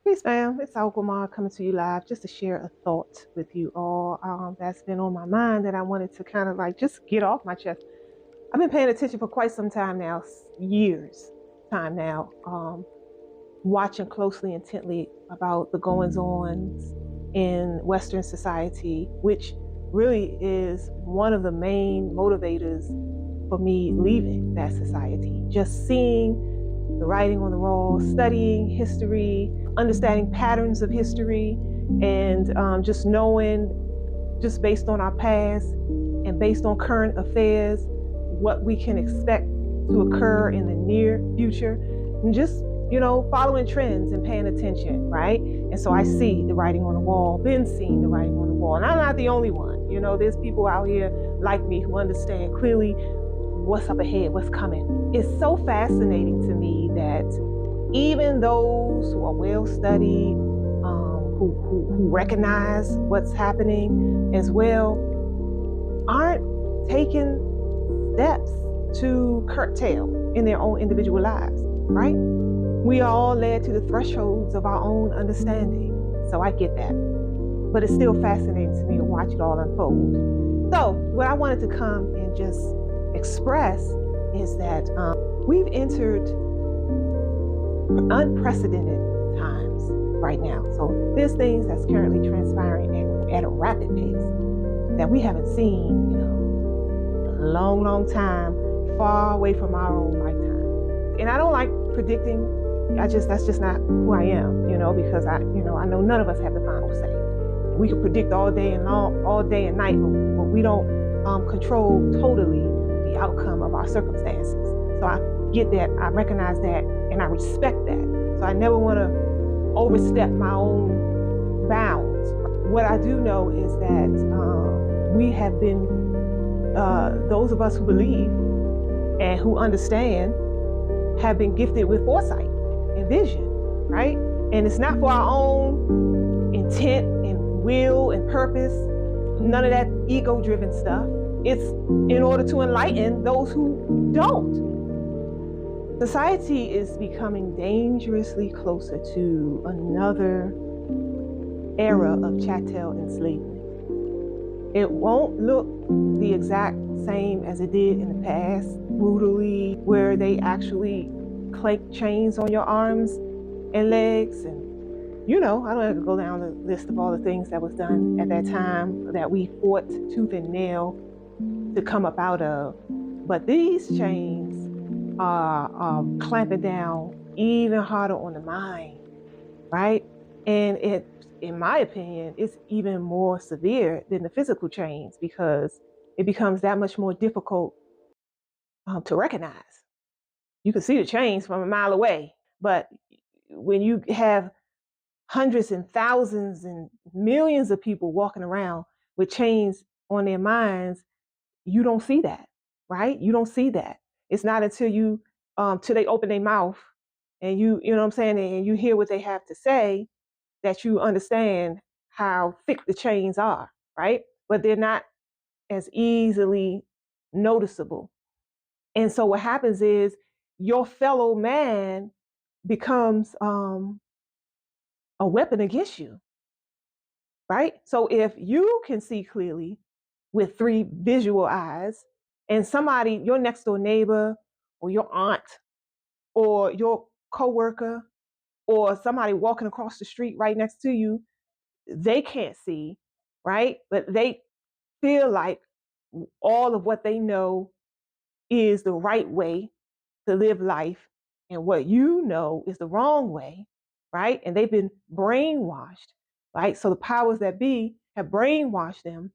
Peace, fam. It's Algamar coming to you live just to share a thought with you all that's been on my mind that I wanted to kind of like just get off my chest. I've been paying attention for quite some time now, years time now, watching closely, intently about the goings ons in Western society, which really is one of the main motivators for me leaving that society. Just seeing the writing on the wall, studying history, understanding patterns of history, and just knowing, just based on our past and based on current affairs, what we can expect to occur in the near future, and just following trends and paying attention, right? And so I see the writing on the wall, been seeing the writing on the wall, and I'm not the only one. There's people out here like me who understand clearly what's up ahead, what's coming. It's so fascinating to me that even those who are well studied, who recognize what's happening as well, aren't taking steps to curtail in their own individual lives, right? We are all led to the thresholds of our own understanding. So I get that. But it's still fascinating to me to watch it all unfold. So what I wanted to come and just express is that we've entered unprecedented times right now. So there's things that's currently transpiring at a rapid pace that we haven't seen, a long, long time, far away from our own lifetime. And I don't like predicting. That's just not who I am, because I know none of us have the final say. We can predict all day and night, but we don't control totally the outcome of our circumstances. So I get that, I recognize that, and I respect that. So I never want to overstep my own bounds. What I do know is that we have been, those of us who believe and who understand, have been gifted with foresight and vision, right? And it's not for our own intent and will and purpose, none of that ego-driven stuff. It's in order to enlighten those who don't. Society is becoming dangerously closer to another era of chattel enslavement. It won't look the exact same as it did in the past, brutally, where they actually clank chains on your arms and legs. And I don't have to go down the list of all the things that was done at that time that we fought tooth and nail to come up out of. But these chains are clamping down even harder on the mind, right? And it, in my opinion, it's even more severe than the physical chains because it becomes that much more difficult to recognize. You can see the chains from a mile away, but when you have hundreds and thousands and millions of people walking around with chains on their minds, you don't see that, right? You don't see that. It's not until till they open their mouth and you know what I'm saying, and you hear what they have to say that you understand how thick the chains are, right? But they're not as easily noticeable. And so what happens is your fellow man becomes a weapon against you, right? So if you can see clearly with three visual eyes, and somebody, your next door neighbor, or your aunt, or your coworker, or somebody walking across the street right next to you, they can't see, right? But they feel like all of what they know is the right way to live life, and what you know is the wrong way, right? And they've been brainwashed, right? So the powers that be have brainwashed them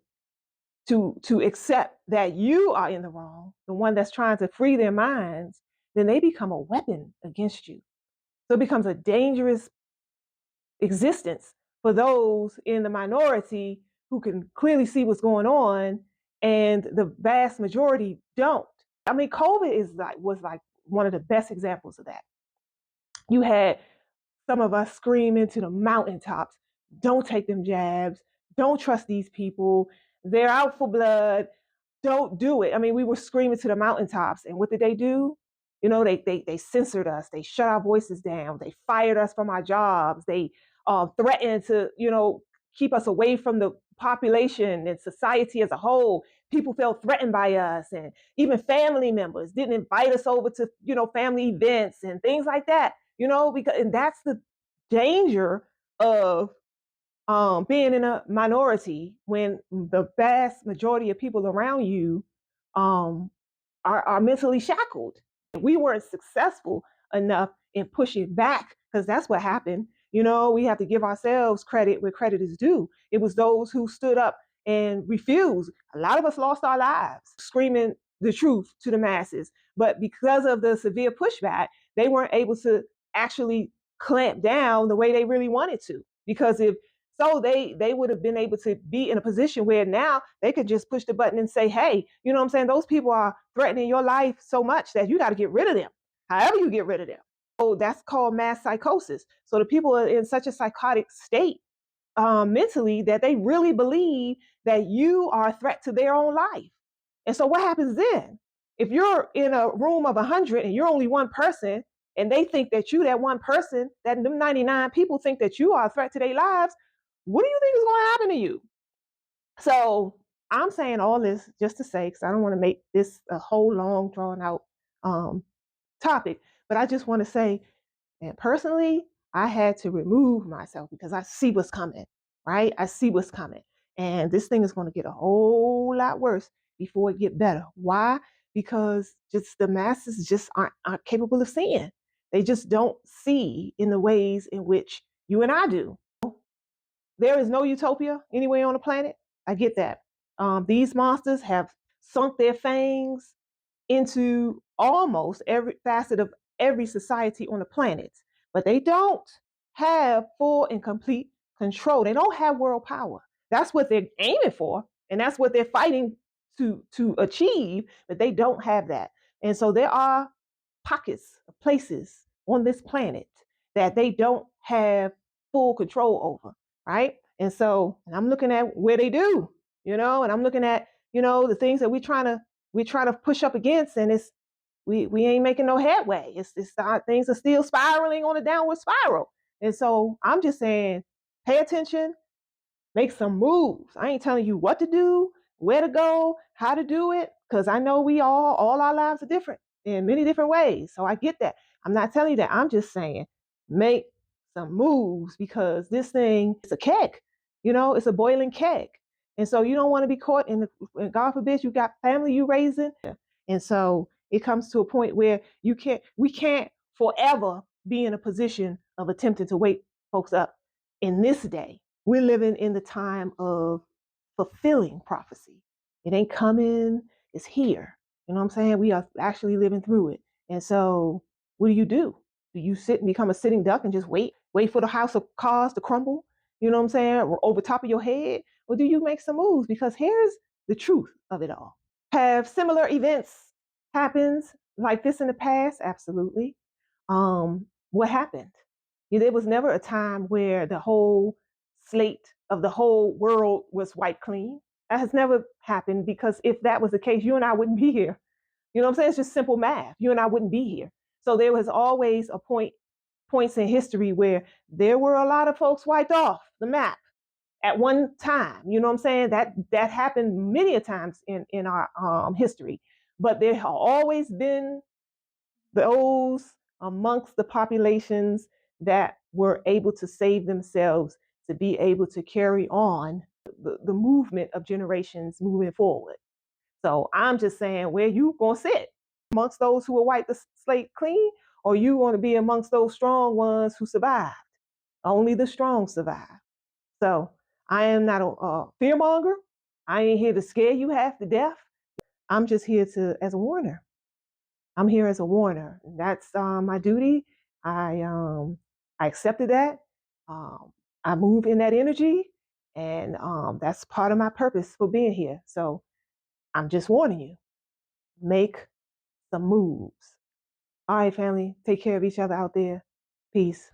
to accept that you are in the wrong, the one that's trying to free their minds. Then they become a weapon against you. So it becomes a dangerous existence for those in the minority who can clearly see what's going on, and the vast majority don't. I mean, COVID was like one of the best examples of that. You had some of us screaming to the mountaintops, don't take them jabs, don't trust these people, they're out for blood, don't do it. I mean, we were screaming to the mountaintops, and what did they do? They censored us. They shut our voices down. They fired us from our jobs. They threatened to, keep us away from the population and society as a whole. People felt threatened by us, and even family members didn't invite us over to, family events and things like that. And that's the danger of being in a minority when the vast majority of people around you um, are mentally shackled. We weren't successful enough in pushing back because that's what happened. We have to give ourselves credit where credit is due. It was those who stood up and refused. A lot of us lost our lives screaming the truth to the masses, but because of the severe pushback, they weren't able to actually clamp down the way they really wanted to. Because if so, they would have been able to be in a position where now they could just push the button and say, hey, you know what I'm saying? Those people are threatening your life so much that you got to get rid of them. However you get rid of them. So that's called mass psychosis. So the people are in such a psychotic state mentally that they really believe that you are a threat to their own life. And so what happens then? If you're in a room of 100 and you're only one person, and they think that you, that one person, that them 99 people think that you are a threat to their lives, what do you think is going to happen to you? So I'm saying all this just to say, because I don't want to make this a whole long, drawn out um, topic, but I just want to say, and personally, I had to remove myself because I see what's coming, right? I see what's coming. And this thing is going to get a whole lot worse before it get better. Why? Because just the masses just aren't capable of seeing. They just don't see in the ways in which you and I do. There is no utopia anywhere on the planet. I get that. These monsters have sunk their fangs into almost every facet of every society on the planet, but they don't have full and complete control. They don't have world power. That's what they're aiming for, and that's what they're fighting to achieve, but they don't have that. And so there are pockets of places on this planet that they don't have full control over, right? And I'm looking at where they do, and I'm looking at, the things that we try to push up against, and we ain't making no headway. Things are still spiraling on a downward spiral. And so I'm just saying, pay attention, make some moves. I ain't telling you what to do, where to go, how to do it, because I know all our lives are different in many different ways. So I get that. I'm not telling you that. I'm just saying, make some moves because this thing is a keg. It's a boiling keg. And so you don't want to be caught and God forbid you got family you raising. And so it comes to a point where we can't forever be in a position of attempting to wake folks up in this day. We're living in the time of fulfilling prophecy. It ain't coming, it's here. You know what I'm saying? We are actually living through it. And so what do? Do you sit and become a sitting duck and just wait for the house of cards to crumble? You know what I'm saying? Or over top of your head? Or do you make some moves? Because here's the truth of it all. Have similar events happened like this in the past? Absolutely. What happened? There was never a time where the whole slate of the whole world was wiped clean. That has never happened because if that was the case, you and I wouldn't be here. You know what I'm saying? It's just simple math. You and I wouldn't be here. So there was always points in history where there were a lot of folks wiped off the map at one time. You know what I'm saying? That happened many a times in our history. But there have always been those amongst the populations that were able to save themselves to be able to carry on the movement of generations moving forward. So I'm just saying, where you gonna sit amongst those who will wipe the slate clean, or you want to be amongst those strong ones who survived? Only the strong survive. So I am not a fear monger. I ain't here to scare you half to death. I'm just here as a warner. I'm here as a warner. That's my duty. I accepted that. Um, I move in that energy, and that's part of my purpose for being here. So I'm just warning you. Make some moves. All right, family. Take care of each other out there. Peace.